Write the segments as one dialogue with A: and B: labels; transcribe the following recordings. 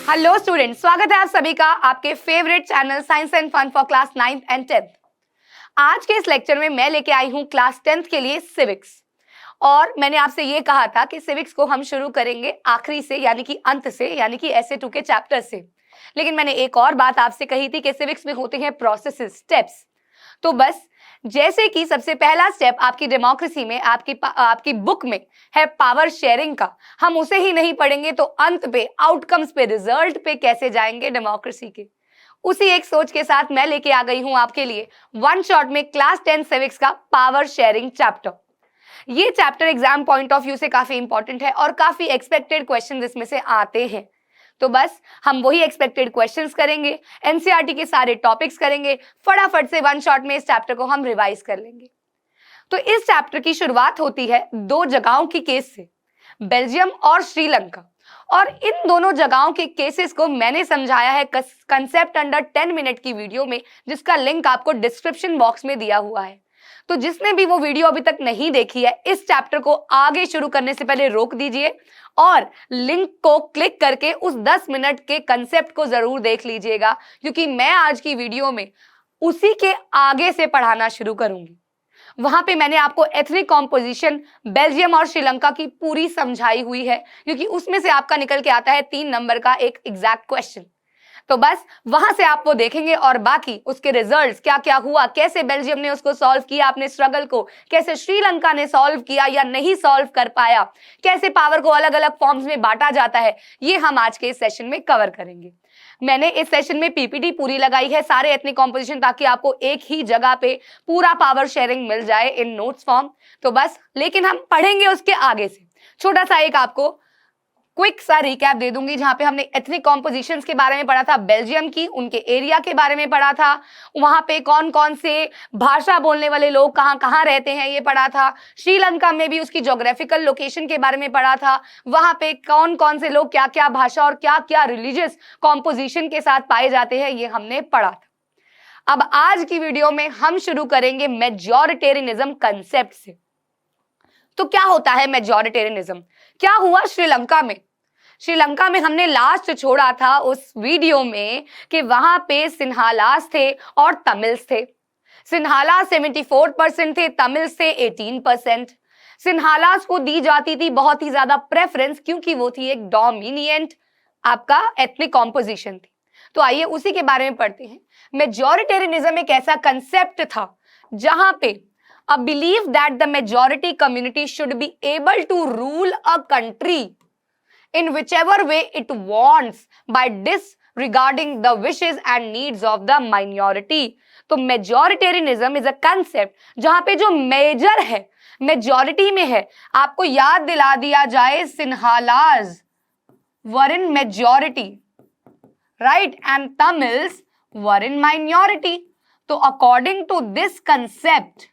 A: Hello student, स्वागत है आप सभी का आपके favourite channel science and fun for class 9th and 10th। आज के इस लेक्चर में मैं लेके आई हूँ क्लास 10th के लिए सिविक्स। और मैंने आपसे ये कहा था कि सिविक्स को हम शुरू करेंगे आखिरी से, यानी कि अंत से, यानी कि ऐसे 2 के चैप्टर से। लेकिन मैंने एक और बात आपसे कही थी कि सिविक्स में होते हैं प्रोसेसेस, स्टेप्स। तो बस जैसे कि सबसे पहला स्टेप आपकी डेमोक्रेसी में, आपकी बुक में है पावर शेयरिंग का, हम उसे ही नहीं पढ़ेंगे तो अंत पे, आउटकम्स पे, रिजल्ट पे कैसे जाएंगे डेमोक्रेसी के। उसी एक सोच के साथ मैं लेके आ गई हूं आपके लिए वन शॉट में क्लास 10 सिविक्स का पावर शेयरिंग चैप्टर। ये chapter exam point of view से काफी इंपॉर्टेंट है और काफी एक्सपेक्टेड क्वेश्चन इसमें से आते हैं। तो बस हम वही एक्सपेक्टेड क्वेश्चंस करेंगे, एनसीईआरटी के सारे टॉपिक्स करेंगे, फटाफट से वन शॉट में इस चैप्टर को हम रिवाइज कर लेंगे। तो इस चैप्टर की शुरुआत होती है 2 जगहों की केस से, बेल्जियम और श्रीलंका। और इन दोनों जगहों के केसेस को मैंने समझाया है कंसेप्ट अंडर 10 मिनट की वीडियो में, जिसका लिंक आपको डिस्क्रिप्शन बॉक्स में दिया हुआ है। तो जिसने भी वो वीडियो अभी तक नहीं देखी है, इस चैप्टर को आगे शुरू करने से पहले रोक दीजिए और लिंक को क्लिक करके उस 10 मिनट के कंसेप्ट को जरूर देख लीजिएगा, क्योंकि मैं आज की वीडियो में उसी के आगे से पढ़ाना शुरू करूंगी। वहां पे मैंने आपको एथनिक कॉम्पोजिशन बेल्जियम और श्रीलंका की पूरी समझाई हुई है, क्योंकि उसमें से आपका निकल के आता है 3 नंबर का एक एग्जैक्ट क्वेश्चन। तो बस वहां से आप वो देखेंगे और बाकी उसके रिजल्ट्स, क्या क्या हुआ, कैसे बेल्जियम ने उसको सॉल्व किया अपने स्ट्रगल को, कैसे श्रीलंका ने सॉल्व किया या नहीं सॉल्व कर पाया, कैसे पावर को अलग अलग फॉर्म्स में बांटा जाता है, ये हम आज के इस सेशन में कवर करेंगे। मैंने इस सेशन में पीपीटी पूरी लगाई है सारे एथनिक कॉम्पोजिशन, ताकि आपको एक ही जगह पे पूरा पावर शेयरिंग मिल जाए इन नोट्स फॉर्म। तो बस, लेकिन हम पढ़ेंगे उसके आगे से। छोटा सा एक आपको क्विक सा रिकैप दे दूंगी, जहां पे हमने एथनिक कॉम्पोजिशंस के बारे में पढ़ा था, बेल्जियम की, उनके एरिया के बारे में पढ़ा था, वहां पे कौन कौन से भाषा बोलने वाले लोग कहां कहां रहते हैं ये पढ़ा था, श्रीलंका में भी उसकी ज्योग्राफिकल लोकेशन के बारे में पढ़ा था, वहां पे कौन कौन से लोग क्या क्या भाषा और क्या क्या रिलीजियस कॉम्पोजिशन के साथ पाए जाते हैं, ये हमने पढ़ा था। अब आज की वीडियो में हम शुरू करेंगे मेजॉरिटेरियनिज्म कंसेप्ट से। तो क्या होता है मेजॉरिटेरियनिज्म, क्या हुआ श्रीलंका में? श्रीलंका में हमने लास्ट छोड़ा था उस वीडियो में कि वहां पे सिन्हालास थे और तमिल्स थे। सिन्हालास 74% थे, तमिल्स थे 18%। सिन्हालास को दी जाती थी बहुत ही ज्यादा प्रेफरेंस, क्योंकि वो थी एक डोमिनिएंट आपका एथनिक कॉम्पोजिशन थी। तो आइए उसी के बारे में पढ़ते हैं। मेजॉरिटेरियनिज्म एक ऐसा कंसेप्ट था जहां पे a belief that the majority community should be able to rule a country in whichever way it wants by disregarding the wishes and needs of the minority। तो मेजॉरिटेरियनिज्म इज अ कंसेप्ट जहां पे जो major है, majority में है। आपको याद दिला दिया जाए, Sinhalas were in majority, right, and Tamils were in minority. तो अकॉर्डिंग टू दिस कंसेप्ट,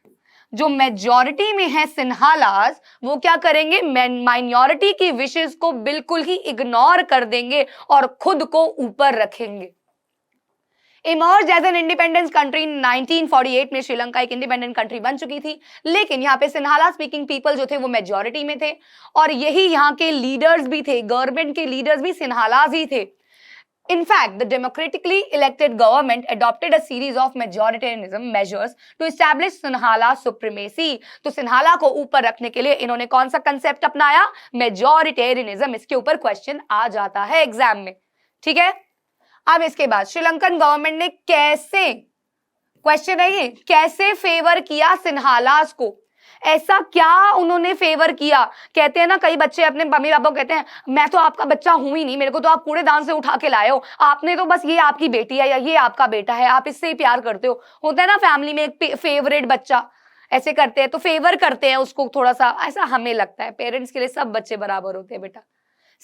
A: जो मेजॉरिटी में है सिन्हालास, वो क्या करेंगे, माइनॉरिटी की विशेस को बिल्कुल ही इग्नोर कर देंगे और खुद को ऊपर रखेंगे। Emerge as an independence country 1948 में श्रीलंका एक इंडिपेंडेंट कंट्री बन चुकी थी, लेकिन यहाँ पे सिन्हाला स्पीकिंग पीपल जो थे वो मेजॉरिटी में थे, और यही यहाँ के लीडर्स भी थे, गवर्नमेंट के लीडर्स भी सिन्हालास ही थे। In fact, the democratically elected government adopted a series of majoritarianism measures to establish Sinhala supremacy। तो सिन्हाला को ऊपर रखने के लिए इन्होंने कौन सा कंसेप्ट अपनाया? मेजॉरिटेरियनिज्म। इसके ऊपर क्वेश्चन आ जाता है एग्जाम में, ठीक है। अब इसके बाद श्रीलंकन गवर्नमेंट ने कैसे, क्वेश्चन है ये, कैसे फेवर किया सिन्हालास को? ऐसा क्या उन्होंने फेवर किया? कहते हैं ना कई बच्चे अपने मम्मी पापा को कहते हैं, मैं तो आपका बच्चा हूं ही नहीं, मेरे को तो आप कूड़े दान से उठा के लाए हो, आपने तो बस, ये आपकी बेटी है या ये आपका बेटा है, आप इससे ही प्यार करते हो। होता है ना फैमिली में एक फेवरेट बच्चा, ऐसे करते हैं, तो फेवर करते हैं उसको थोड़ा सा, ऐसा हमें लगता है। पेरेंट्स के लिए सब बच्चे बराबर होते हैं बेटा,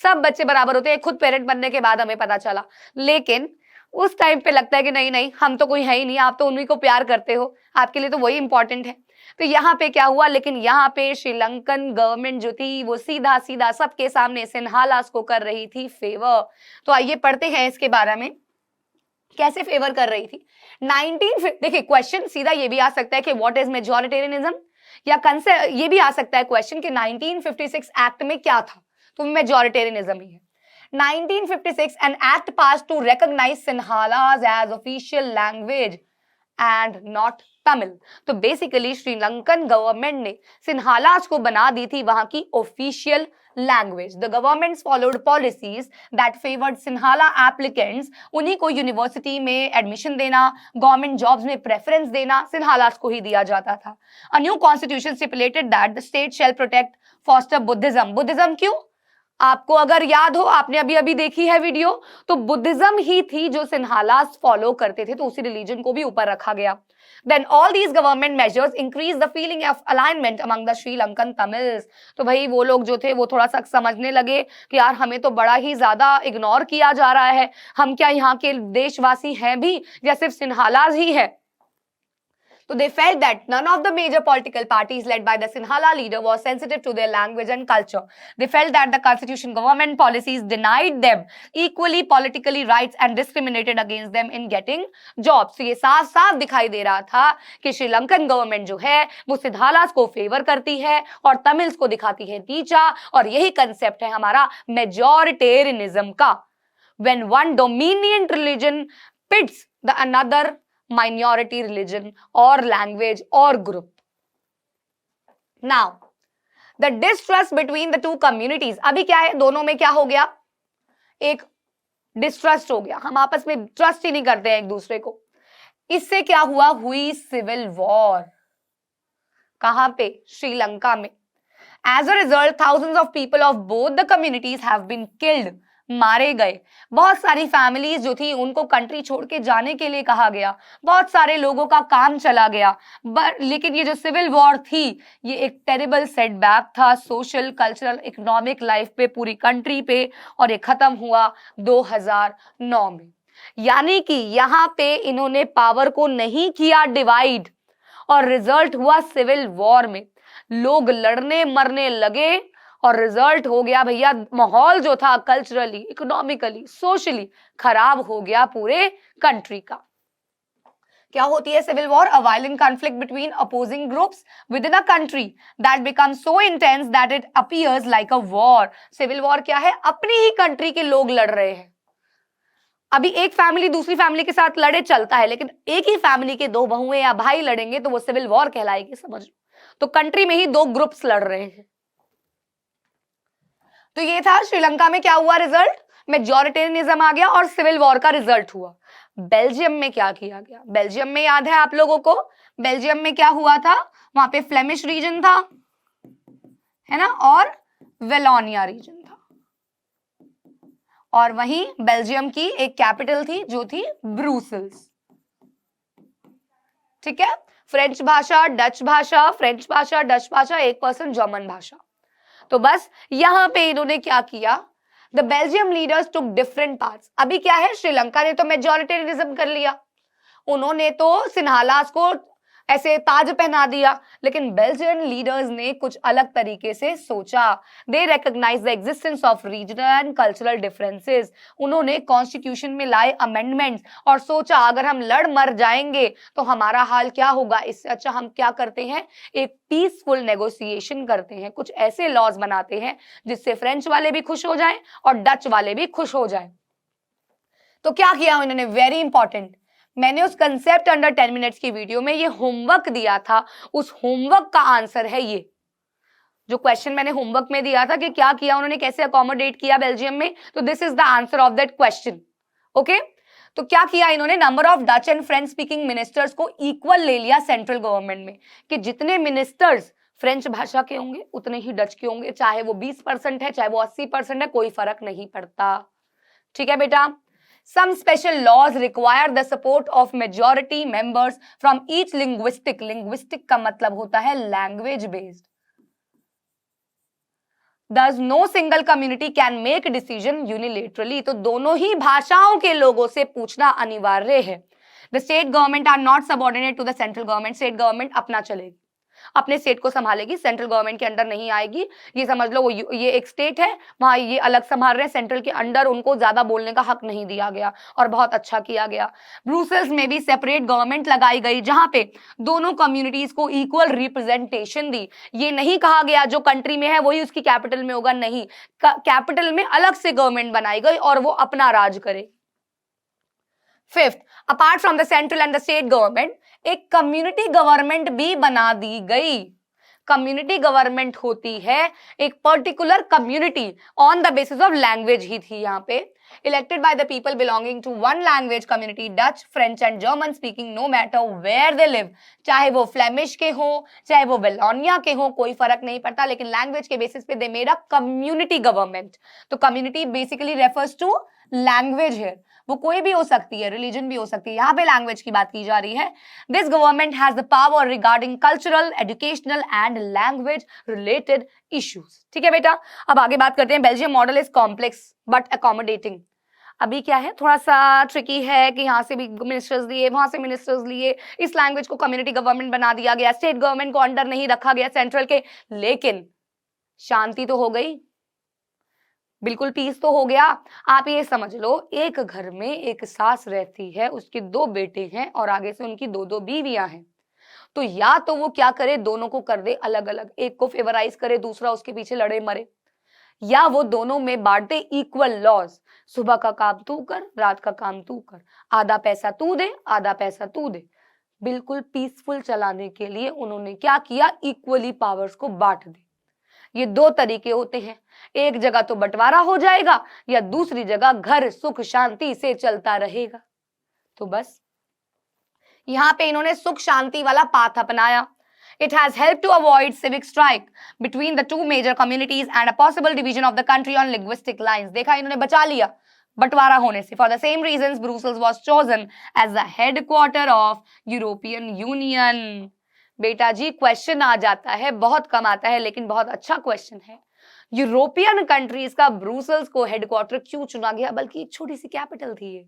A: सब बच्चे बराबर होते हैं। खुद पेरेंट बनने के बाद हमें पता चला, लेकिन उस टाइम पे लगता है कि नहीं नहीं, हम तो कोई है ही नहीं, आप तो उन्हीं को प्यार करते हो, आपके लिए तो वही इंपॉर्टेंट है। तो यहाँ पे क्या हुआ, लेकिन यहाँ पे श्रीलंकन गवर्नमेंट जो थी वो सीधा सीधा सबके सामने सिन्हालास को कर रही थी फेवर। तो आइए पढ़ते हैं इसके बारे में, कैसे फेवर कर रही थी। देखिए क्वेश्चन सीधा ये भी आ सकता है कि व्हाट इज मेजॉरिटेरियनिज्म, या कंसेप्ट ये भी आ सकता है क्वेश्चन कि 1956 एक्ट में क्या था, तो मेजॉरिटेरियनिज्म ही है। 1956 an act passed to recognize Sinhalas as official language and not Tamil. तो बेसिकली श्रीलंकन गवर्नमेंट ने सिन्हालास को बना दी थी वहां की official language. The government followed policies that favoured Sinhala applicants, उन्हीं को यूनिवर्सिटी में एडमिशन देना, गवर्नमेंट जॉब्स में प्रेफरेंस देना सिन्हालास को ही दिया जाता था। A new constitution stipulated that the state shall protect foster Buddhism. Buddhism क्यों? आपको अगर याद हो, आपने अभी अभी देखी है वीडियो, तो बुद्धिज्म ही थी जो सिन्हालास फॉलो करते थे, तो उसी रिलीजन को भी ऊपर रखा गया। Then all these government measures increase the feeling of alignment among the Sri Lankan Tamils। तो भाई वो लोग जो थे वो थोड़ा सा समझने लगे कि यार हमें तो बड़ा ही ज्यादा इग्नोर किया जा रहा है, हम क्या यहाँ के देशवासी हैं भी या सिर्फ सिन्हालास ही है। So they felt that none of the major political parties led by the Sinhala leader was sensitive to their language and culture. They felt that the constitution government policies denied them equally politically rights and discriminated against them in getting jobs. So ये साफ साफ दिखाई दे रहा था कि Sri Lankan government जो है वो सिन्हालास को फेवर करती है और तमिल्स को दिखाती है नीचा, और यही कंसेप्ट है हमारा मेजॉरिटेरियनिज्म का। When one dominant religion pits the another minority religion or language or group. Now, the distrust between the two communities, अभी क्या है, दोनों में क्या हो गया, एक डिस्ट्रस्ट हो गया, हम आपस में ट्रस्ट ही नहीं करते हैं एक दूसरे को। इससे क्या हुआ, हुई सिविल वॉर। कहां पे? श्रीलंका में। As a result, thousands of people of both the communities have been killed, मारे गए। बहुत सारी फैमिलीज जो थी उनको कंट्री छोड़ के जाने के लिए कहा गया, बहुत सारे लोगों का काम चला गया। लेकिन ये जो सिविल वॉर थी ये एक टेरिबल सेटबैक था सोशल, कल्चरल, इकोनॉमिक लाइफ पे, पूरी कंट्री पे, और ये खत्म हुआ 2009 में। यानी कि यहाँ पे इन्होंने पावर को नहीं किया डिवाइड और रिजल्ट हुआ सिविल वॉर में। लोग लड़ने मरने लगे और रिजल्ट हो गया भैया, माहौल जो था कल्चरली, इकोनॉमिकली, सोशली खराब हो गया पूरे कंट्री का। क्या होती है civil war? A violent conflict between opposing groups within a country that becomes so intense that it appears like a war. Civil war क्या है? अपनी ही कंट्री के लोग लड़ रहे हैं। अभी एक फैमिली दूसरी फैमिली के साथ लड़े चलता है, लेकिन एक ही फैमिली के दो बहुएं या भाई लड़ेंगे तो वो सिविल वॉर कहलाएगी, समझ लो। तो कंट्री में ही दो ग्रुप्स लड़ रहे हैं। तो ये था श्रीलंका में क्या हुआ रिजल्ट, मेजॉरिटेरियनिज्म आ गया और सिविल वॉर का रिजल्ट हुआ। बेल्जियम में क्या किया गया? बेल्जियम में याद है आप लोगों को, बेल्जियम में क्या हुआ था? वहां पे फ्लेमिश रीजन था, है ना, और वेलोनिया रीजन था, और वहीं बेल्जियम की एक कैपिटल थी जो थी ब्रुसेल्स। ठीक है, फ्रेंच भाषा, डच भाषा, फ्रेंच भाषा, डच भाषा, 1% जर्मन भाषा। तो बस यहां पे इन्होंने क्या किया, the Belgium leaders took different parts. अभी क्या है, श्रीलंका ने तो मेजॉरिटेरियनिज्म कर लिया, उन्होंने तो सिन्हालास को ऐसे ताज पहना दिया, लेकिन बेल्जियन लीडर्स ने कुछ अलग तरीके से सोचा। They recognise the existence of regional and cultural differences. उन्होंने कॉन्स्टिट्यूशन में लाए अमेंडमेंट्स और सोचा अगर हम लड़ मर जाएंगे तो हमारा हाल क्या होगा, इससे अच्छा हम क्या करते हैं, एक पीसफुल नेगोशिएशन करते हैं, कुछ ऐसे लॉज बनाते हैं जिससे फ्रेंच वाले भी खुश हो जाएं और डच वाले भी खुश हो जाएं। तो क्या किया उन्होंने, वेरी इंपॉर्टेंट, मैंने उस कंसेप्ट अंडर 10 मिनट्स की वीडियो में ये होमवर्क दिया था, उस होमवर्क का आंसर है ये जो क्वेश्चन मैंने होमवर्क में दिया था कि क्या किया उन्होंने, कैसे अकोमोडेट किया बेल्जियम में। तो this is the answer of that question. Okay, तो क्या किया इन्होंने, number of Dutch and French speaking ministers को इक्वल ले लिया सेंट्रल गवर्नमेंट में, कि जितने मिनिस्टर्स फ्रेंच भाषा के होंगे उतने ही डच के होंगे, चाहे वो 20% है चाहे वो 80% है, कोई फर्क नहीं पड़ता। ठीक है बेटा। Some special laws require the support of majority members from each linguistic, linguistic का मतलब होता है language based. Thus no single community can make decision unilaterally. तो दोनों ही भाषाओं के लोगों से पूछना अनिवार्य है। The state government are not subordinate to the central government. State government अपना चलेगी। अपने स्टेट को संभालेगी, सेंट्रल गवर्नमेंट के अंडर नहीं आएगी। ये समझ लो वो ये एक स्टेट है, वहां ये अलग संभाल रहे हैं, सेंट्रल के अंडर उनको ज्यादा बोलने का हक नहीं दिया गया और बहुत अच्छा किया गया। ब्रुसेल्स में भी सेपरेट गवर्नमेंट लगाई गई जहां पे दोनों कम्युनिटीज को इक्वल रिप्रेजेंटेशन दी। ये नहीं कहा गया जो कंट्री में है वही उसकी कैपिटल में होगा, नहीं, कैपिटल में अलग से गवर्नमेंट बनाई गई और वो अपना राज करे। Fifth, apart from the central and the state government एक कम्युनिटी गवर्नमेंट भी बना दी गई। कम्युनिटी गवर्नमेंट होती है एक particular community on the basis of language ही थी यहाँ पे, elected by the people belonging to one language community, Dutch, French and German speaking, no matter where they live, चाहे वो फ्लेमिश के हो चाहे वो वेलोनिया के हो, कोई फर्क नहीं पड़ता, लेकिन लैंग्वेज के बेसिस पे they made a community government. तो community basically refers to language है, वो कोई भी हो सकती है, रिलीजन भी हो सकती है, यहाँ पे लैंग्वेज की बात की जा रही है। This government has the power regarding cultural, educational and language related issues. ठीक है बेटा, अब आगे बात करते हैं। Belgium model is complex but accommodating. अभी क्या है, थोड़ा सा ट्रिकी है कि यहाँ से भी मिनिस्टर्स लिए, वहां से मिनिस्टर्स लिए, इस लैंग्वेज को कम्युनिटी गवर्नमेंट बना दिया गया, स्टेट गवर्नमेंट को अंडर नहीं रखा गया सेंट्रल के, लेकिन शांति तो हो गई, बिल्कुल पीस तो हो गया। आप ये समझ लो, एक घर में एक सास रहती है, उसके 2 बेटे हैं और आगे से उनकी 2-2 बीवियां हैं। तो या तो वो क्या करे, दोनों को कर दे अलग अलग, एक को फेवराइज करे, दूसरा उसके पीछे लड़े मरे, या वो दोनों में बांट दे इक्वल लॉज, सुबह का काम तू कर, रात का काम तू कर, आधा पैसा तू दे, आधा पैसा तू दे। बिल्कुल पीसफुल चलाने के लिए उन्होंने क्या किया, इक्वली पावर्स को बांट दे। ये 2 तरीके होते हैं, एक जगह तो बंटवारा हो जाएगा या दूसरी जगह घर सुख शांति से चलता रहेगा। तो बस यहां पे इन्होंने सुख शांति वाला पाथ अपनाया। It has helped to avoid civic strike between the two major communities and a possible division of the country on linguistic lines. देखा, इन्होंने बचा लिया बंटवारा होने से। For the same reasons, Brussels was chosen as the headquarter of European Union. बेटा जी question आ जाता है, बहुत कम आता है लेकिन बहुत अच्छा क्वेश्चन है। यूरोपियन कंट्रीज का ब्रुसेल्स को हेडक्वार्टर क्यों चुना गया, बल्कि एक छोटी सी कैपिटल थी ये,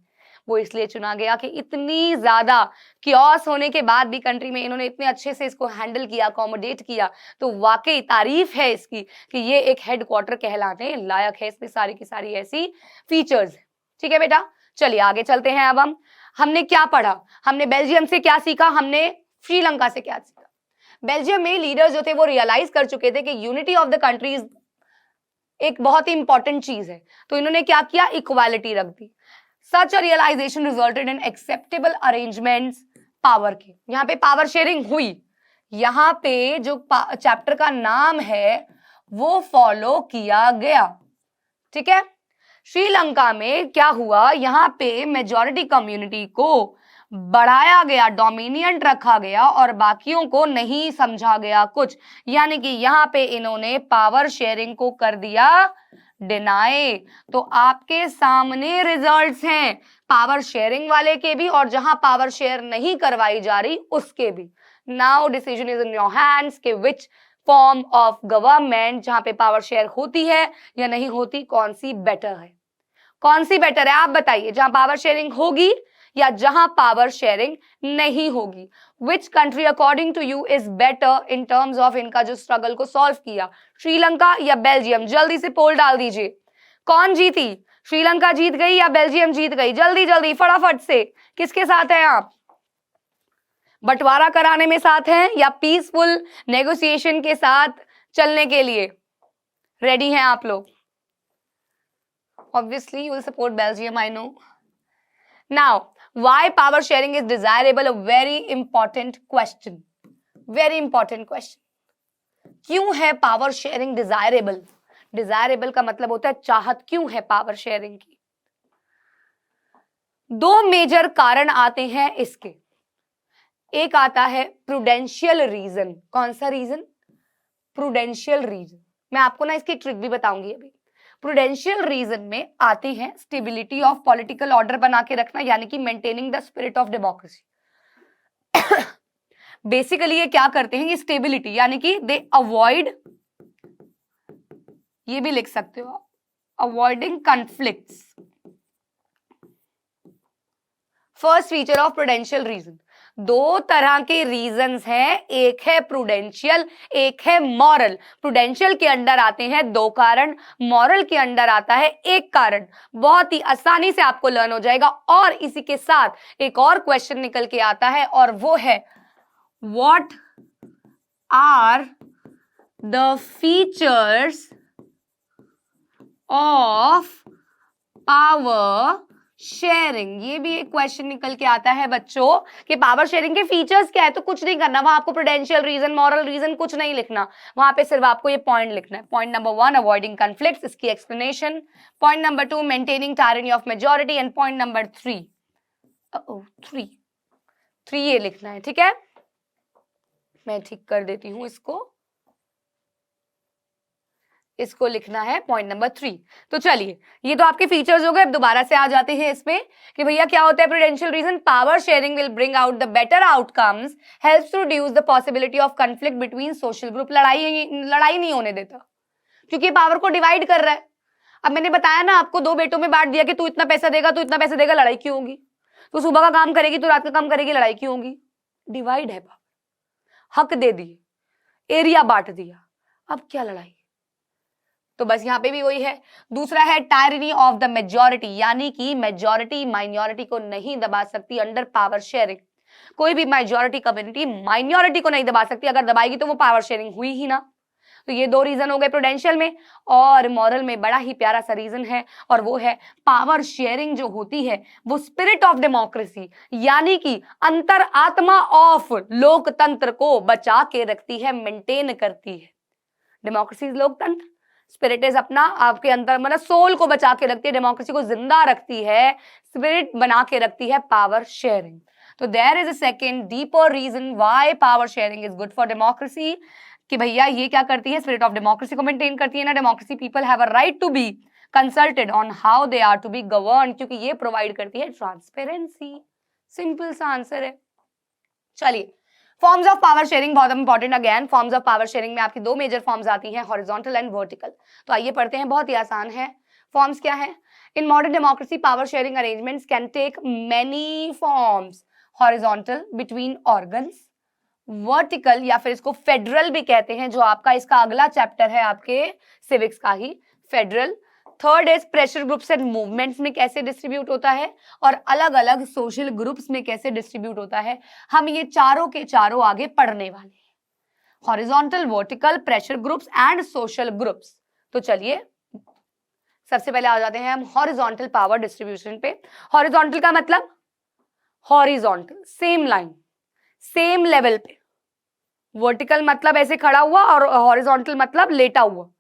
A: वो इसलिए चुना गया कि इतनी ज्यादा क्योस होने के बाद भी कंट्री में इन्होंने इतने अच्छे से इसको हैंडल किया, अकोमोडेट किया, तो वाकई तारीफ है इसकी कि ये एक हेडक्वार्टर कहलाने लायक है, इसमें सारी की सारी ऐसी फीचर्स है। ठीक है बेटा, चलिए आगे चलते हैं। अब हमने क्या पढ़ा, हमने बेल्जियम से क्या सीखा, हमने श्रीलंका से क्या सीखा। बेल्जियम में लीडर्स जो थे वो रियलाइज कर चुके थे कि यूनिटी ऑफ द कंट्रीज एक बहुत ही इंपॉर्टेंट चीज है, तो इन्होंने क्या किया, इक्वालिटी रख दी। Such a realisation resulted in acceptable arrangements power के, यहाँ पे पावर शेयरिंग हुई, यहाँ पे जो चैप्टर का नाम है वो फॉलो किया गया। ठीक है, श्रीलंका में क्या हुआ, यहाँ पे मेजॉरिटी कम्युनिटी को बढ़ाया गया, डोमिनियंट रखा गया और बाकियों को नहीं समझा गया कुछ, यानी कि यहाँ पे इन्होंने पावर शेयरिंग को कर दिया डिनाई। तो आपके सामने रिजल्ट्स हैं पावर शेयरिंग वाले के भी और जहां पावर शेयर नहीं करवाई जा रही उसके भी। Now decision is in your hands कि विच फॉर्म ऑफ गवर्नमेंट, जहां पे पावर शेयर होती है या नहीं होती, कौन सी बेटर है, कौन सी बेटर है आप बताइए, जहां पावर शेयरिंग होगी या जहां पावर शेयरिंग नहीं होगी। Which country according to you is better in terms of इनका जो स्ट्रगल को सॉल्व किया, श्रीलंका या बेल्जियम? जल्दी से पोल डाल दीजिए, कौन जीती, श्रीलंका जीत गई या बेल्जियम जीत गई? जल्दी जल्दी फटाफट से, किसके साथ हैं आप, बंटवारा कराने में साथ हैं या पीसफुल नेगोशिएशन के साथ चलने के लिए रेडी हैं आप लोग? Obviously you will support Belgium, I know. Now, why power sharing is desirable? A very important question. Very important question. क्यों है पावर शेयरिंग डिजायरेबल? डिजायरेबल का मतलब होता है चाहत क्यों है पावर शेयरिंग की। 2 मेजर कारण आते हैं इसके। एक आता है प्रूडेंशियल रीजन। कौन सा रीजन? Prudential reason. मैं आपको ना इसकी ट्रिक भी बताऊंगी अभी। प्रूडेंशियल रीजन में आते हैं स्टेबिलिटी ऑफ पॉलिटिकल ऑर्डर बना के रखना, यानी कि maintaining the spirit of democracy. Basically ये क्या करते हैं, ये स्टेबिलिटी यानी कि दे अवॉइड, ये भी लिख सकते हो, avoiding conflicts. First feature of prudential reason, दो तरह के रीजंस हैं, एक है प्रूडेंशियल, एक है मॉरल। प्रूडेंशियल के अंडर आते हैं दो कारण, मॉरल के अंडर आता है एक कारण। बहुत ही आसानी से आपको लर्न हो जाएगा। और इसी के साथ एक और क्वेश्चन निकल के आता है और वो है what are the features of power sharing. ये भी एक क्वेश्चन निकल के आता है बच्चों कि पावर शेयरिंग के फीचर्स क्या है। तो कुछ नहीं करना, वहां आपको प्रूडेंशियल रीजन, मॉरल रीजन कुछ नहीं लिखना, वहां पे सिर्फ आपको ये पॉइंट लिखना है। पॉइंट नंबर 1 अवॉइडिंग कॉन्फ्लिक्ट्स, इसकी explanation. Point number 2 maintaining tyranny of majority, and point number 3 3 ये लिखना है। ठीक है, मैं ठीक कर देती हूं इसको लिखना है पॉइंट नंबर 3। तो चलिए, ये तो आपके फीचर्स हो गए। अब दोबारा से आ जाते हैं इसमें कि भैया क्या होता है prudential reason. Power sharing will bring out the better outcomes, helps to reduce the possibility of conflict between social group. लड़ाई नहीं होने देता, क्योंकि पावर को डिवाइड कर रहा है। अब मैंने बताया ना आपको, दो बेटों में बांट दिया कि तू इतना पैसा देगा, तू इतना पैसा देगा, लड़ाई क्यों होगी? तू सुबह का काम करेगी, तू रात का काम करेगी, लड़ाई क्यों होगी? डिवाइड है पावर, हक दे दिए, एरिया बांट दिया, अब क्या लड़ाई? तो बस यहाँ पे भी वही है। दूसरा है टायरनी ऑफ द मेजॉरिटी, यानी कि मेजॉरिटी माइनॉरिटी को नहीं दबा सकती अंडर पावर शेयरिंग। कोई भी मेजॉरिटी कम्युनिटी माइनॉरिटी को नहीं दबा सकती, अगर दबाएगी तो वो पावर शेयरिंग हुई ही ना। तो ये दो रीजन हो गए प्रूडेंशियल में। और मॉरल में बड़ा ही प्यारा सा रीजन है, और वो है पावर शेयरिंग जो होती है वो स्पिरिट ऑफ डेमोक्रेसी, यानी कि अंतर आत्मा ऑफ लोकतंत्र को बचा के रखती है, मेंटेन करती है। डेमोक्रेसी इज लोकतंत्र, स्पिरिट इज अपना आपके अंदर मतलब सोल को बचा के रखती है, डेमोक्रेसी को जिंदा रखती है, स्पिरिट बना के रखती है पावर शेयरिंग। तो there is a second deeper reason why power sharing is good for democracy, कि भैया ये क्या करती है, स्पिरिट ऑफ डेमोक्रेसी को मेंटेन करती है ना। Democracy people have a right to be consulted on how they are to be govern, क्योंकि ये प्रोवाइड करती है ट्रांसपेरेंसी। सिंपल सा आंसर है। चलिए, फॉर्म्स ऑफ पावर शेयरिंग बहुत important. Again forms of power sharing में आपकी दो मेजर फॉर्म्स आती हैं, हॉरिजॉन्टल एंड वर्टिकल। तो आइए पढ़ते हैं, बहुत ही आसान है। फॉर्म्स क्या है? In modern democracy power sharing arrangements can take many forms. Horizontal between organs, vertical या फिर इसको फेडरल भी कहते हैं, जो आपका इसका अगला चैप्टर है आपके सिविक्स का ही, federal. Third is pressure groups and movements में कैसे डिस्ट्रीब्यूट होता है, और अलग अलग सोशल ग्रुप्स में कैसे डिस्ट्रीब्यूट होता है। हम ये चारों के चारों आगे पढ़ने वाले हैं, horizontal, vertical, pressure groups and social groups. तो चलिए सबसे पहले आ जाते हैं हम हॉरिजॉन्टल पावर डिस्ट्रीब्यूशन पे। हॉरिजॉन्टल का मतलब horizontal, same line, same level पे। वर्टिकल मतलब ऐसे खड़ा हुआ, और हॉरिजॉन्टल मतलब लेटा हुआ,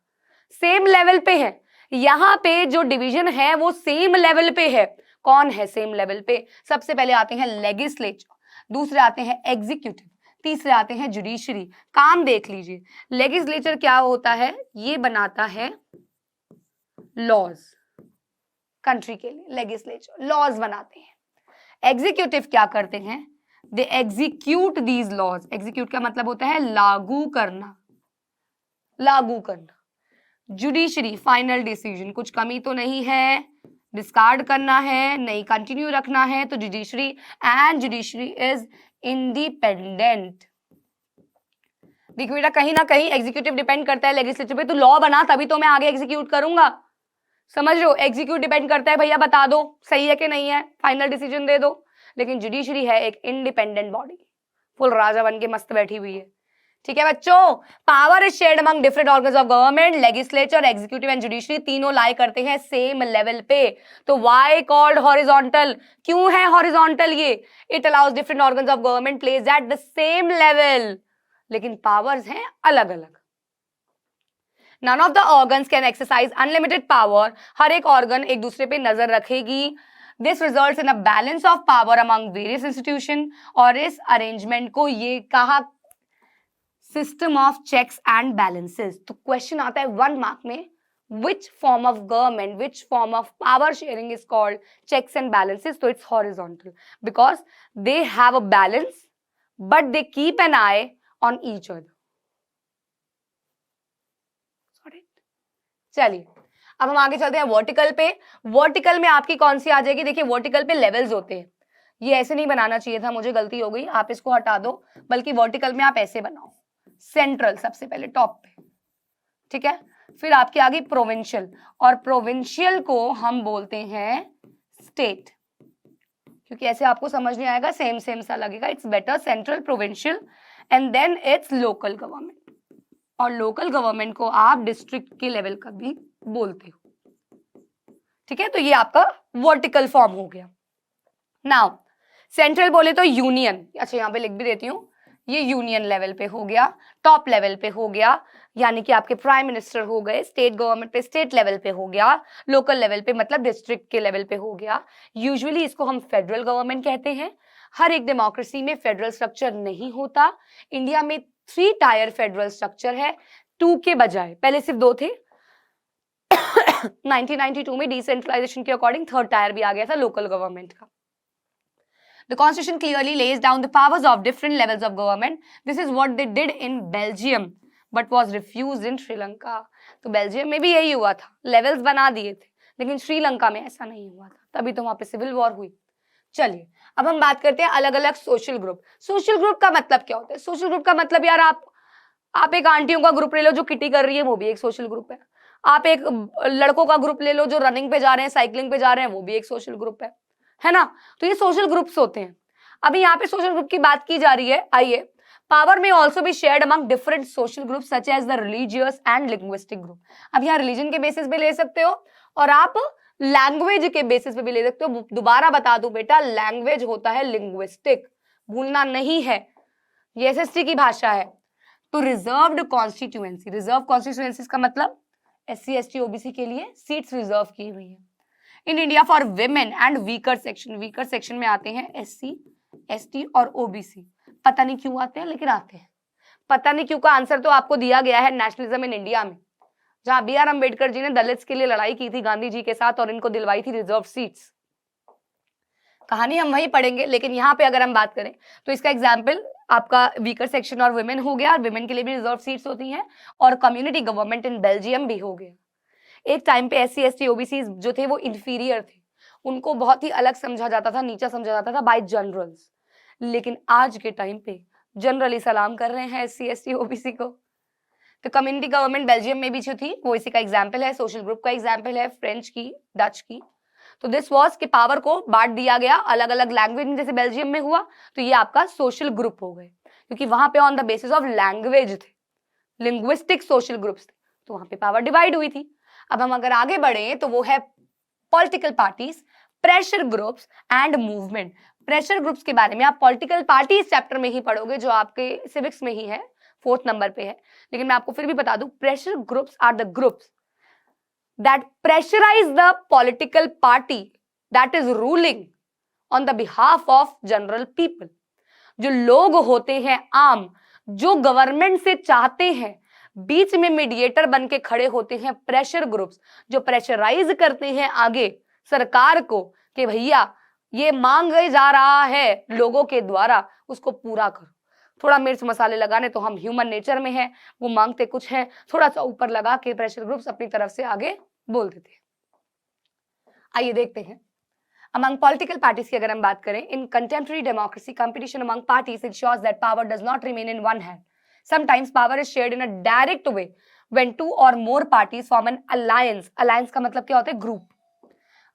A: सेम लेवल पे है। यहां पे जो डिवीजन है वो सेम लेवल पे है। कौन है सेम लेवल पे? सबसे पहले आते हैं लेजिस्लेचर, दूसरे आते हैं एग्जीक्यूटिव, तीसरे आते हैं जुडिशरी। काम देख लीजिए, लेजिस्लेचर क्या होता है, ये बनाता है लॉज कंट्री के लिए, लेजिस्लेचर लॉज बनाते हैं। एग्जीक्यूटिव क्या करते हैं, they execute these laws. Execute का मतलब होता है लागू करना, लागू करना। जुडिशरी फाइनल डिसीजन, कुछ कमी तो नहीं है, डिस्कार्ड करना है, नहीं कंटिन्यू रखना है, तो judiciary. And judiciary is independent. देखो बेटा, कहीं ना कहीं एग्जीक्यूटिव डिपेंड करता है लेजिस्लेचर पे। तो लॉ बना तभी तो मैं आगे एग्जीक्यूट करूंगा, समझ लो। एग्जीक्यूट डिपेंड करता है, भैया बता दो सही है कि नहीं है, फाइनल डिसीजन दे दो। लेकिन जुडिशरी है एक इंडिपेंडेंट बॉडी, फुल राजा बन के मस्त बैठी हुई है। ठीक है बच्चों, power is shared among different organs of government, legislature, executive and judiciary, तीनों लाई करते हैं सेम लेवल पे। तो वाई कॉल्ड हॉरिजॉन्टल, क्यों है हॉरिजॉन्टल ये? It allows different organs of government place at the same level, लेकिन पावर्स हैं अलग अलग। None of the organs can exercise unlimited power, हर एक ऑर्गन एक दूसरे पे नजर रखेगी। This results in a balance of power among various institution, और इस अरेंजमेंट को ये कहा system of checks and balances. तो क्वेश्चन आता है 1 मार्क में, which form of government, which form of power sharing is called checks and balances? So it's horizontal because they have a balance but they keep an eye on each other. चलिए अब हम आगे चलते हैं vertical पे। Vertical में आपकी कौन सी आ जाएगी? देखिए वर्टिकल पे लेवल्स होते हैं, ये ऐसे नहीं बनाना चाहिए था, मुझे गलती हो गई, आप इसको हटा दो, बल्कि वर्टिकल में आप ऐसे बनाओ, सेंट्रल सबसे पहले टॉप पे, ठीक है। फिर आपकी आ गई प्रोविंशियल, और प्रोविंशियल को हम बोलते हैं स्टेट, क्योंकि ऐसे आपको समझ नहीं आएगा, सेम सेम सा लगेगा। It's better central, provincial and then it's local government, और लोकल गवर्नमेंट को आप डिस्ट्रिक्ट के लेवल का भी बोलते हो, ठीक है। तो ये आपका वर्टिकल फॉर्म हो गया। नाउ सेंट्रल बोले तो यूनियन, अच्छा यहाँ पे लिख भी देती हूँ, ये यूनियन लेवल पे हो गया, टॉप लेवल पे हो गया, यानी कि आपके प्राइम मिनिस्टर हो गए, स्टेट गवर्नमेंट पे स्टेट लेवल पे हो गया, लोकल लेवल पे मतलब डिस्ट्रिक्ट के लेवल पे हो गया। यूजुअली इसको हम फेडरल गवर्नमेंट कहते हैं। हर एक डेमोक्रेसी में फेडरल स्ट्रक्चर नहीं होता। इंडिया में 3 टायर फेडरल स्ट्रक्चर है, 2 के बजाय, पहले सिर्फ 2 थे। 1992 में डिसेंट्रलाइजेशन के अकॉर्डिंग 3rd टायर भी आ गया था लोकल गवर्नमेंट का। The Constitution clearly lays down the powers of different levels of government. This is what they did in Belgium, but was refused in Sri Lanka. तो Belgium में भी यही हुआ था, लेवल्स बना दिए थे, लेकिन श्रीलंका में ऐसा नहीं हुआ था, तभी तो वहां पे सिविल वॉर हुई। चलिए अब हम बात करते हैं अलग अलग सोशल ग्रुप। सोशल ग्रुप का मतलब क्या होता है? सोशल ग्रुप का मतलब यार आप एक आंटियों का ग्रुप ले लो जो किटी कर रही है, वो भी एक सोशल ग्रुप है। आप एक लड़कों का ग्रुप ले लो जो रनिंग पे जा रहे हैं, साइकिलिंग पे जा रहे हैं, वो भी एक सोशल ग्रुप है ना। तो ये सोशल ग्रुप्स होते हैं। अभी यहाँ पे सोशल ग्रुप की बात की जा रही है। आइए, पावर में also be shared among different social group such as the religious and linguistic group. अब यहाँ रिलीजन के बेसिस पे ले सकते हो और आप लैंग्वेज के बेसिस पे भी ले सकते हो। दोबारा बता दूं बेटा, लैंग्वेज होता है लिंग्विस्टिक, भूलना नहीं है, ये एसएसटी की भाषा है। तो रिजर्व्ड कॉन्स्टिट्यूएंसी, रिजर्व कॉन्स्टिट्यूएंसीज का मतलब एससी एसटी ओबीसी के लिए सीट्स रिजर्व की हुई है। In India for women and weaker section, weaker section में आते हैं एससी एसटी और ओबीसी। पता नहीं क्यों आते हैं, लेकिन आते हैं। पता नहीं क्यों का आंसर तो आपको दिया गया है नेशनलिज्म इन इंडिया में, जहां बी आर अम्बेडकर जी ने दलित्स के लिए लड़ाई की थी गांधी जी के साथ और इनको दिलवाई थी रिजर्व सीट्स। कहानी हम वही पढ़ेंगे, लेकिन यहाँ पे अगर हम बात करें तो इसका एग्जाम्पल आपका वीकर सेक्शन और विमेन हो गया, और विमेन के लिए भी रिजर्व सीट्स होती हैं, और कम्युनिटी गवर्नमेंट इन बेल्जियम भी हो गया। एक टाइम पे एससी एसटी ओबीसी जो थे वो इंफीरियर थे, उनको बहुत ही अलग समझा जाता था, नीचा समझा जाता था बाय जनरल्स। लेकिन आज के टाइम पे जनरली सलाम कर रहे हैं एससी एसटी ओबीसी को। तो कम्युनिटी गवर्नमेंट बेल्जियम में भी जो थी वो इसी का एग्जाम्पल है, सोशल ग्रुप का एग्जाम्पल है, फ्रेंच की, डच की। तो दिस वॉज के पावर को बांट दिया गया अलग अलग लैंग्वेज में, जैसे बेल्जियम में हुआ, तो ये आपका सोशल ग्रुप हो गए, क्योंकि वहां पे on the basis of language थे, लिंग्विस्टिक सोशल ग्रुप्स थे, तो वहां पे पावर डिवाइड हुई थी। अब हम अगर आगे बढ़े तो वो है political parties, pressure groups and movement. Pressure groups के बारे में आप पॉलिटिकल पार्टीज चैप्टर में ही पढ़ोगे, जो आपके सिविक्स में ही है, 4th नंबर पे है, लेकिन मैं आपको फिर भी बता दूं, pressure groups are the groups that pressurize the political party that is ruling on the behalf of general people। जो लोग होते हैं आम, जो गवर्नमेंट से चाहते हैं, बीच में मीडिएटर बन के खड़े होते हैं प्रेशर ग्रुप्स, जो प्रेशराइज करते हैं आगे सरकार को कि भैया ये मांगे जा रहा है लोगों के द्वारा, उसको पूरा करो। थोड़ा मिर्च मसाले लगाने तो हम ह्यूमन नेचर में है, वो मांगते कुछ है, थोड़ा सा ऊपर लगा के प्रेशर ग्रुप्स अपनी तरफ से आगे बोल देते हैं। आइए देखते हैं अमंग पॉलिटिकल पार्टीज की अगर हम बात करें, in contemporary democracy competition among parties ensures that power does not remain in one hand. Sometimes power is shared in a direct way when 2 or more parties form an alliance. Alliance का मतलब क्या होता है? Group.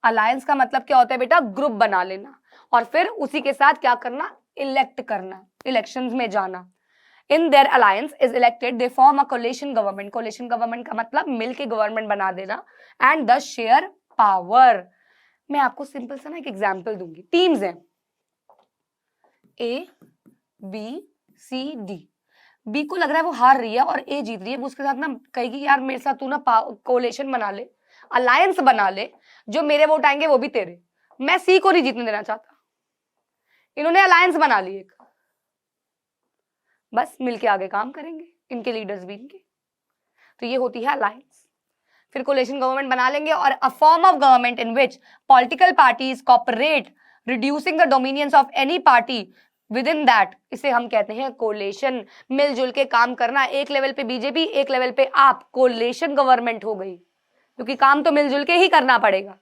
A: Alliance का मतलब क्या होता है बेटा? ग्रुप बना लेना, और फिर उसी के साथ क्या करना? इलेक्ट करना, इलेक्शंस में जाना। In their alliance is elected, they form a coalition government। coalition government का मतलब मिलके गवर्नमेंट बना देना, and thus share power। मैं आपको सिंपल सा ना एक एग्जांपल दूंगी। टीम्स हैं A, B, C, D। B को लग रहा है वो हार रही है और A जीत रही है, वो उसके साथ ना कहेगी यार मेरे साथ तू ना कोलेशन बना ले, अलायंस बना ले, जो मेरे वोट आएंगे वो भी तेरे। मैं C को नहीं जीतने देना चाहता। इन्होंने अलायंस बना ली एक, बस मिलके आगे काम करेंगे, इनके लीडर्स भी इनके। तो ये होती है अलायंस। फिर कोलिशन गवर्नमेंट बना लेंगे, और a form of government in which political parties cooperate reducing the dominions of any party within that, इसे हम कहते हैं कोलेशन। मिलजुल के काम करना, एक लेवल पे बीजेपी, एक लेवल पे आप, कोलेशन गवर्नमेंट हो गई, क्योंकि काम तो मिलजुल के ही करना पड़ेगा।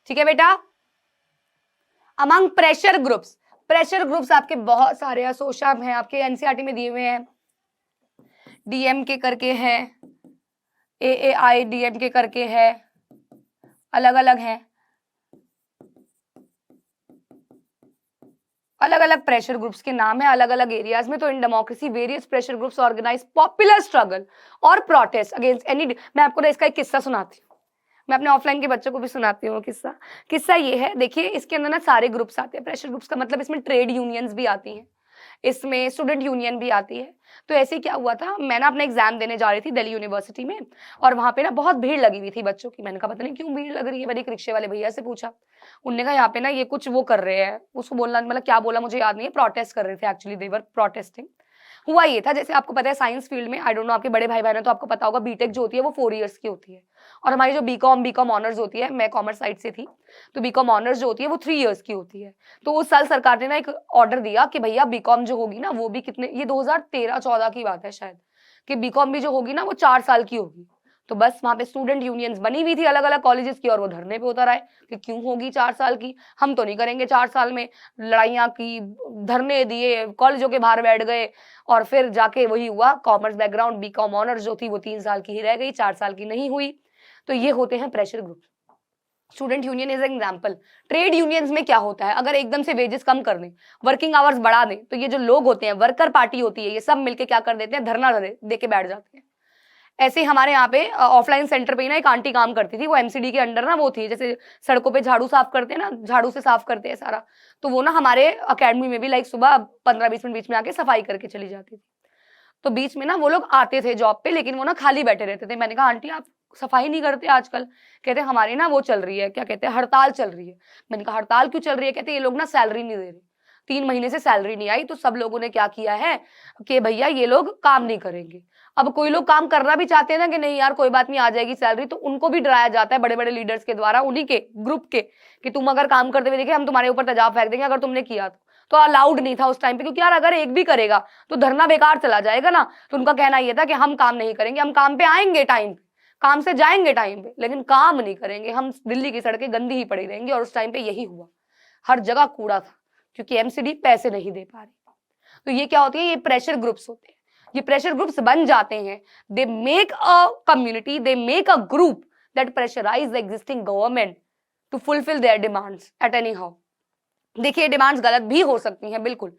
A: ठीक है बेटा। अमंग प्रेशर ग्रुप्स आपके बहुत सारे हैं, सोशम है आपके एनसीईआरटी में दिए हुए हैं, डीएमके करके है, एएआई डीएमके करके है, अलग अलग हैं, अलग अलग प्रेशर ग्रुप्स के नाम है अलग अलग एरियाज में। तो in democracy various pressure groups organise popular struggle और प्रोटेस्ट अगेंस्ट एनी। मैं आपको ना इसका एक किस्सा सुनाती हूँ, मैं अपने ऑफलाइन के बच्चों को भी सुनाती हूँ किस्सा ये है। देखिए इसके अंदर ना सारे ग्रुप्स आते हैं, प्रेशर ग्रुप्स का मतलब इसमें ट्रेड यूनियंस भी आती हैं, इसमें स्टूडेंट यूनियन भी आती है। तो ऐसे क्या हुआ था, मैं ना अपना एग्जाम देने जा रही थी दिल्ली यूनिवर्सिटी में, और वहां पे ना बहुत भीड़ लगी हुई थी बच्चों की। मैंने कहा पता नहीं क्यों भीड़ लग रही है, मैंने एक रिक्शे वाले भैया से पूछा, उनने कहा यहाँ पे ना ये कुछ वो कर रहे हैं, उसको बोलना मतलब क्या बोला मुझे याद नहीं है, प्रोटेस्ट कर रहे थे, एक्चुअली दे वर प्रोटेस्टिंग। हुआ ये था, जैसे आपको पता है साइंस फील्ड में, आई डोंट नो आपके बड़े भाई बहन है तो आपको पता होगा, बीटेक जो होती है वो 4 इयर्स की होती है, और हमारी जो बीकॉम ऑनर्स होती है, मैं कॉमर्स साइड से थी, तो बीकॉम ऑनर्स जो होती है वो 3 इयर्स की होती है। तो उस साल सरकार ने ना एक ऑर्डर दिया कि भैया बीकॉम जो होगी ना वो भी कितने, ये 2013-14 की बात है शायद, कि बीकॉम भी जो होगी ना वो 4 साल की होगी। तो बस वहां पे स्टूडेंट यूनियंस बनी हुई थी अलग अलग कॉलेजेस की, और वो धरने पे उतर आए कि क्यों होगी 4 साल की, हम तो नहीं करेंगे 4 साल में। लड़ाइयां की, धरने दिए, कॉलेजों के बाहर बैठ गए, और फिर जाके वही हुआ, कॉमर्स बैकग्राउंड बीकॉम ऑनर्स जो थी वो 3 साल की ही रह गई, 4 साल की नहीं हुई। तो ये होते हैं pressure group. Student union is example. Trade unions में क्या होता है, अगर एकदम से वेजेस कम कर दें, वर्किंग आवर्स बढ़ा दें, तो ये जो लोग होते हैं, वर्कर पार्टी होती है, ये सब मिलके क्या कर देते हैं, धरना दे के बैठ जाते हैं। ऐसे हमारे यहाँ पे ऑफलाइन सेंटर पे ना एक आंटी काम करती थी, वो एमसीडी के अंडर ना वो थी, जैसे सड़कों पे झाड़ू साफ करते हैं ना, झाड़ू से साफ करते हैं सारा, तो वो ना हमारे अकेडमी में भी लाइक सुबह 15-20 मिनट बीच में आके सफाई करके चली जाती थी। तो बीच में ना वो लोग आते थे जॉब पे, लेकिन वो ना खाली बैठे रहते थे। मैंने कहा आंटी आप सफाई नहीं करते आजकल? कहते हमारी ना वो चल रही है, क्या कहते हैं, हड़ताल चल रही है। मैंने कहा हड़ताल क्यों चल रही है? कहते ये लोग ना सैलरी नहीं दे रहे, 3 महीने से सैलरी नहीं आई, तो सब लोगों ने क्या किया है कि भैया ये लोग काम नहीं करेंगे। अब कोई लोग काम करना भी चाहते हैं ना कि नहीं यार कोई बात नहीं आ जाएगी सैलरी, तो उनको भी डराया जाता है बड़े बड़े लीडर्स के द्वारा, उन्हीं के ग्रुप के, कि तुम अगर काम करते हुए देखे हम तुम्हारे ऊपर तेजाब फेंक देंगे अगर तुमने किया तो अलाउड नहीं था उस टाइम पे, क्योंकि यार अगर एक भी करेगा तो धरना बेकार चला जाएगा ना। तो उनका कहना यह था कि हम काम नहीं करेंगे, हम काम पे आएंगे टाइम पे, काम से जाएंगे टाइम पे, लेकिन काम नहीं करेंगे, हम दिल्ली की सड़कें गंदी ही पड़ी रहेंगी। और उस टाइम पे यही हुआ, हर जगह कूड़ा था, क्योंकि एमसीडी पैसे नहीं दे पा रही। तो ये क्या होती है, ये प्रेशर ग्रुप्स होते हैं, ये प्रेशर ग्रुप्स बन जाते हैं, they make a community, they make a group that pressurise the existing government to fulfil their demands at any how. देखिए डिमांड्स गलत भी हो सकती हैं, बिल्कुल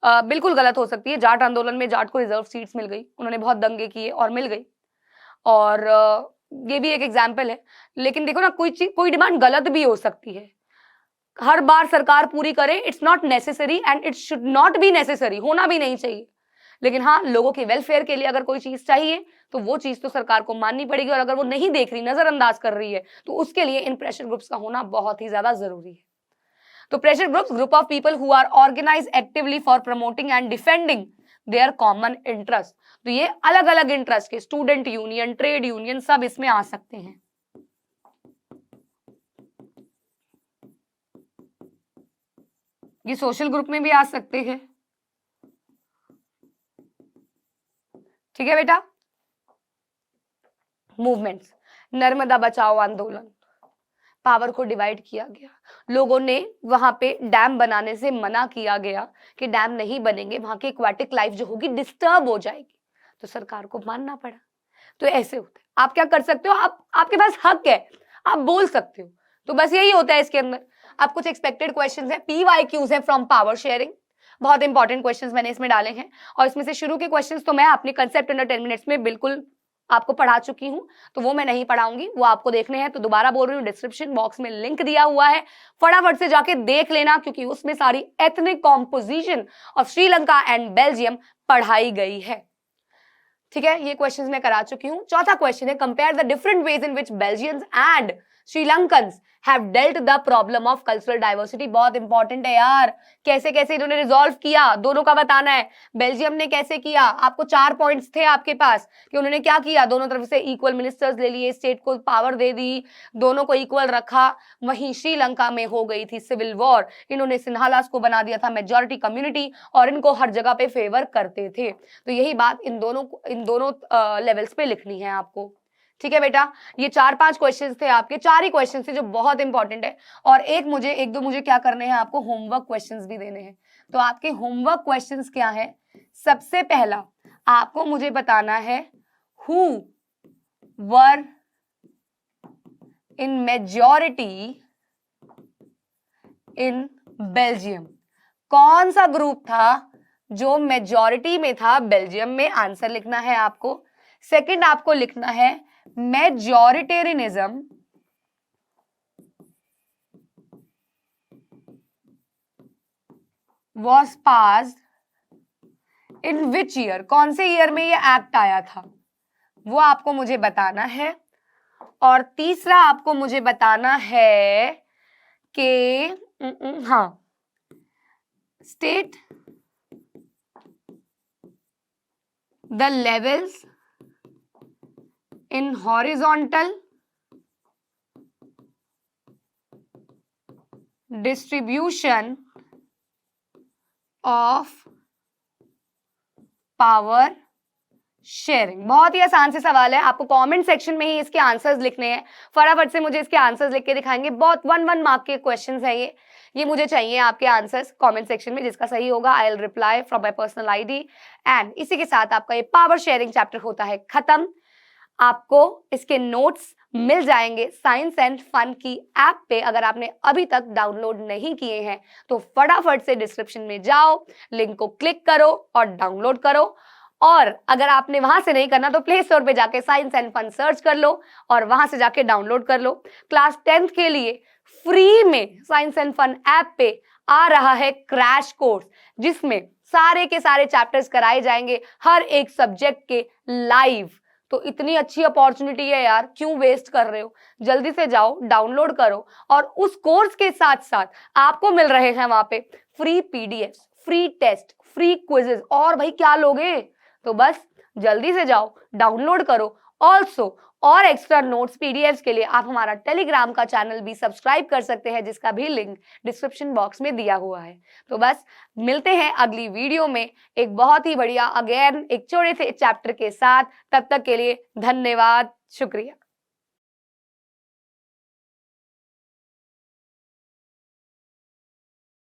A: बिल्कुल गलत हो सकती है। जाट आंदोलन में जाट को रिजर्व सीट्स मिल गई, उन्होंने बहुत दंगे किए और मिल गई, और ये भी एक एग्जाम्पल है। लेकिन देखो ना, कोई डिमांड गलत भी हो सकती है, हर बार सरकार पूरी करे, it's not necessary and it should not be necessary, होना भी नहीं चाहिए। लेकिन हाँ, लोगों के वेलफेयर के लिए अगर कोई चीज चाहिए तो वो चीज तो सरकार को माननी पड़ेगी, और अगर वो नहीं देख रही, नजरअंदाज कर रही है, तो उसके लिए इन प्रेशर ग्रुप्स का होना बहुत ही ज्यादा जरूरी है। तो pressure groups, group of people who are organise actively for promoting and defending their common interest. तो ये अलग अलग इंटरेस्ट के, स्टूडेंट यूनियन, ट्रेड यूनियन, सब इसमें आ सकते हैं। ये सोशल ग्रुप में भी आ सकते हैं, ठीक है बेटा। मूवमेंट्स, नर्मदा बचाओ आंदोलन, पावर को डिवाइड किया गया, लोगों ने वहां पे डैम बनाने से मना किया गया कि डैम नहीं बनेंगे, वहां की एक्वाटिक लाइफ जो होगी डिस्टर्ब हो जाएगी, तो सरकार को मानना पड़ा। तो ऐसे होते, आप क्या कर सकते हो, आपके पास हक है, आप बोल सकते हो। तो बस यही होता है इसके अंदर। आप कुछ एक्सपेक्टेड क्वेश्चंस है, PYQs है फ्रॉम पावर शेयरिंग, बहुत इंपॉर्टेंट क्वेश्चंस मैंने इसमें डाले हैं, और इसमें से शुरू के क्वेश्चंस तो मैं अपने कंसेप्ट अंडर 10 मिनट्स में बिल्कुल आपको पढ़ा चुकी हूं, तो वो मैं नहीं पढ़ाऊंगी, वो आपको देखने हैं। तो दोबारा बोल रही हूँ, डिस्क्रिप्शन बॉक्स में लिंक दिया हुआ है, फटाफट से जाके देख लेना, क्योंकि उसमें सारी ethnic composition of Sri Lanka and Belgium पढ़ाई गई है, ठीक है। ये क्वेश्चंस मैं करा चुकी हूं। चौथा क्वेश्चन है, compare the different ways in which Belgians and Sri Lankans have dealt the problem of cultural diversity। बहुत इंपॉर्टेंट है यार, कैसे कैसे इन्होंने रिजॉल्व किया, दोनों का बताना है। बेल्जियम ने कैसे किया, आपको 4 पॉइंट्स थे आपके पास कि उन्होंने क्या किया, दोनों तरफ से इक्वल मिनिस्टर्स ले लिए, स्टेट को पावर दे दी, दोनों को इक्वल रखा। वहीं श्रीलंका में हो गई थी सिविल वॉर, इन्होंने सिन्हालास को बना दिया था मेजॉरिटी कम्युनिटी, और इनको हर जगह पे फेवर करते थे। तो यही बात इन दोनों लेवल्स पे लिखनी है आपको, ठीक है बेटा, ये 4-5 क्वेश्चंस थे आपके, 4 ही क्वेश्चंस थे जो बहुत इंपॉर्टेंट है, और एक दो मुझे क्या करने हैं, आपको होमवर्क क्वेश्चंस भी देने हैं। तो आपके होमवर्क क्वेश्चंस क्या है? सबसे पहला आपको मुझे बताना है who were in majority in Belgium. कौन सा ग्रुप था जो मेजॉरिटी में था बेल्जियम में? आंसर लिखना है आपको। सेकंड आपको लिखना है majoritarianism was passed in which year? कौन से ईयर में ये एक्ट आया था, वो आपको मुझे बताना है। और तीसरा आपको मुझे बताना है कि हाँ, state the levels in horizontal distribution of power sharing. बहुत ही आसान से सवाल है, आपको कमेंट सेक्शन में ही इसके आंसर्स लिखने हैं। फटाफट से मुझे इसके आंसर्स लिख के दिखाएंगे। बहुत 1 मार्क के क्वेश्चंस हैं ये मुझे चाहिए आपके आंसर्स कमेंट सेक्शन में। जिसका सही होगा I will reply from my personal ID. And इसी के साथ आपका ये पावर शेयरिंग चैप्टर होता है खत्म। आपको इसके नोट्स मिल जाएंगे साइंस एंड फन की ऐप पे। अगर आपने अभी तक डाउनलोड नहीं किए हैं तो फटाफट से डिस्क्रिप्शन में जाओ, लिंक को क्लिक करो और डाउनलोड करो। और अगर आपने वहां से नहीं करना तो प्ले स्टोर पे जाके साइंस एंड फन सर्च कर लो और वहां से जाके डाउनलोड कर लो। क्लास 10th के लिए फ्री में साइंस एंड फन ऐप पे आ रहा है क्रैश कोर्स, जिसमें सारे के सारे चैप्टर्स कराए जाएंगे, हर एक सब्जेक्ट के लाइव। तो इतनी अच्छी अपॉर्चुनिटी है यार, क्यों वेस्ट कर रहे हो? जल्दी से जाओ, डाउनलोड करो। और उस कोर्स के साथ साथ आपको मिल रहे हैं वहां पे free PDF, free test, free quizzes. और भाई क्या लोगे? तो बस जल्दी से जाओ, डाउनलोड करो। ऑल्सो और एक्स्ट्रा नोट्स पीडीएफ के लिए आप हमारा टेलीग्राम का चैनल भी सब्सक्राइब कर सकते हैं, जिसका भी लिंक डिस्क्रिप्शन बॉक्स में दिया हुआ है। तो बस मिलते हैं अगली वीडियो में एक बहुत ही बढ़िया अगेन एक छोटे से चैप्टर के साथ। तब तक के लिए धन्यवाद, शुक्रिया।